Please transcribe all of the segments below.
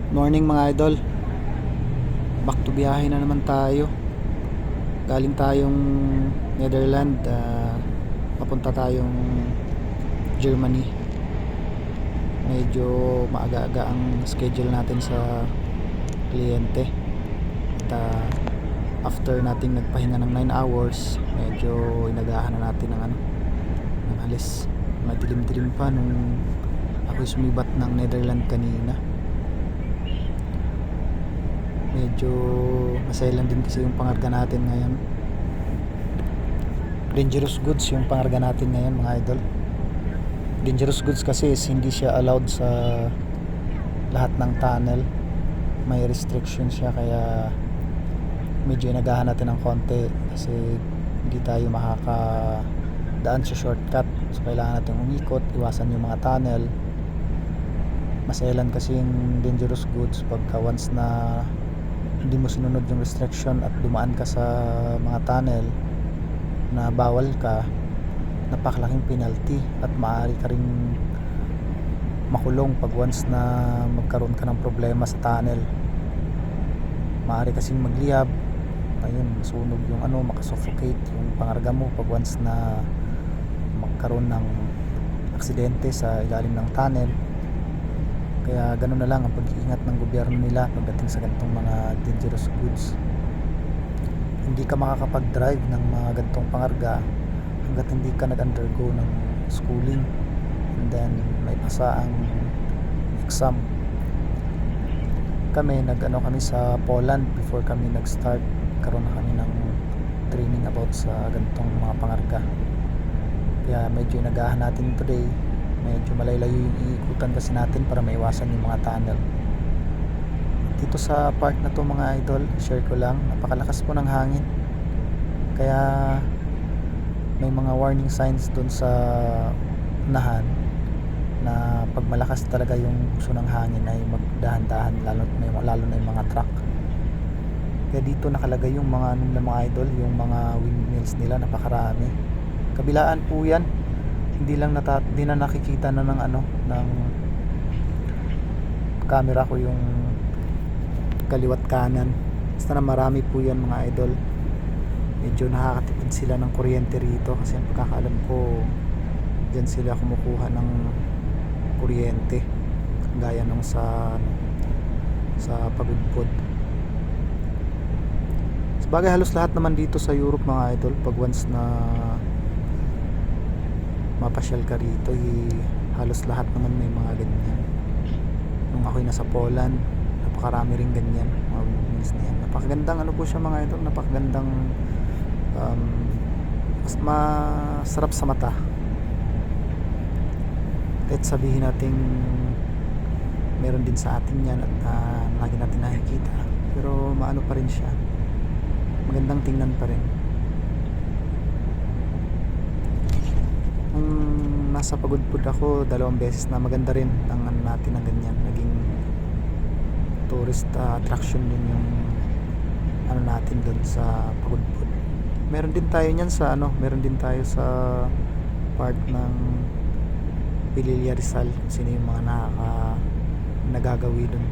Morning mga idol. Back to biyahe na naman tayo. Galing tayong Netherlands, papunta tayong Germany. Medyo maaga-aga ang schedule natin sa kliyente. At after nating nagpahinga ng 9 hours, medyo inagahan na natin ng alis. Madilim-dilim pa nung ako'y sumibat ng Netherlands kanina. Medyo masailan din kasi yung pangarga natin ngayon. Dangerous goods yung pangarga natin ngayon mga idol. Dangerous goods kasi is hindi siya allowed sa lahat ng tunnel. May restriction siya, kaya medyo inagahan natin ng konti kasi hindi tayo makakadaan sa shortcut. So kailangan natin umikot, iwasan yung mga tunnel. Masailan kasi yung dangerous goods pagka once na hindi mo sinunod yung restriction at dumaan ka sa mga tunnel na bawal ka, napakalaking penalty at maaari ka ring makulong pag once na magkaroon ka ng problema sa tunnel. Maaari kasing magliyab, ayun, masunog yung makasuffocate yung pangarga mo pag once na magkaroon ng aksidente sa ilalim ng tunnel. Kaya ganoon na lang ang pag-iingat ng gobyerno nila pagdating sa ganitong mga dangerous goods. Hindi ka makakapag-drive ng mga ganitong pangarga hanggat hindi ka nag-undergo ng schooling and then may pasa ang exam. Kami kami sa Poland before kami nag-start. Karoon na kami ng training about sa ganitong mga pangarga. Kaya medyo inagahan natin today. Medyo malaylayo yung iikutan kasi natin para maiwasan yung mga tunnel. Dito sa part na to mga idol, share ko lang, napakalakas po ng hangin. Kaya may mga warning signs dun sa unahan na pag malakas talaga yung buso ng hangin ay magdahan-dahan, lalo na yung mga truck. Kaya dito nakalagay yung mga mga idol, yung mga windmills nila, napakarami. Kabilaan po yan. Hindi na nakikita na ng camera ko yung kaliwat kanan. Basta na marami po yan mga idol. Medyo nakakatipid sila ng kuryente rito kasi ang pagkakaalam ko dyan sila kumukuha ng kuryente gaya nung sa Pagudpod. Sabagay halos lahat naman dito sa Europe mga idol, pag once na mapasyal ka rito, halos lahat naman may mga ganyan. Nung ako'y nasa Poland, napakarami rin ganyan mga windmills na yan. Napakagandang po siya mga idol, napakagandang mas masarap sa mata. Kahit sabihin natin meron din sa atin yan at lagi natin nakikita, pero maano pa rin siya, magandang tingnan pa rin. Nasa Pagudpod ako 2 beses na, maganda rin ang natin ng ganyan, naging tourist attraction din yung natin doon sa Pagudpod. Meron din tayo niyan sa meron din tayo sa part ng Pililla Rizal, kung sino yung mga nagagawi doon.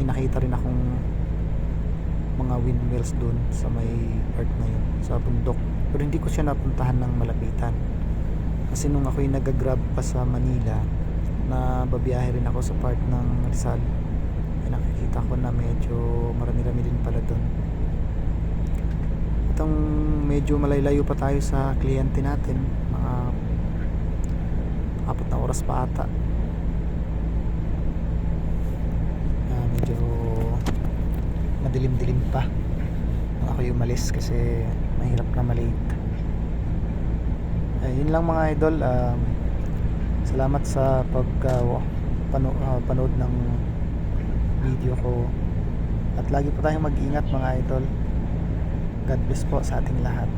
May nakita rin akong mga windmills doon sa may part na yun, sa bundok, pero hindi ko siya napuntahan ng malapitan. Kasi nung ako'y nag-grab pa sa Manila, na babiyahe rin ako sa part ng Rizal, ay nakikita ko na medyo marami-rami din pala doon. Itong medyo malaylayo pa tayo sa kliyente natin, mga 4 na oras pa ata. Medyo madilim-dilim pa nung ako'y umalis kasi mahirap na malate. Yun lang mga idol. Salamat sa panood ng video ko, at lagi po tayong mag-ingat mga idol. God bless po sa ating lahat.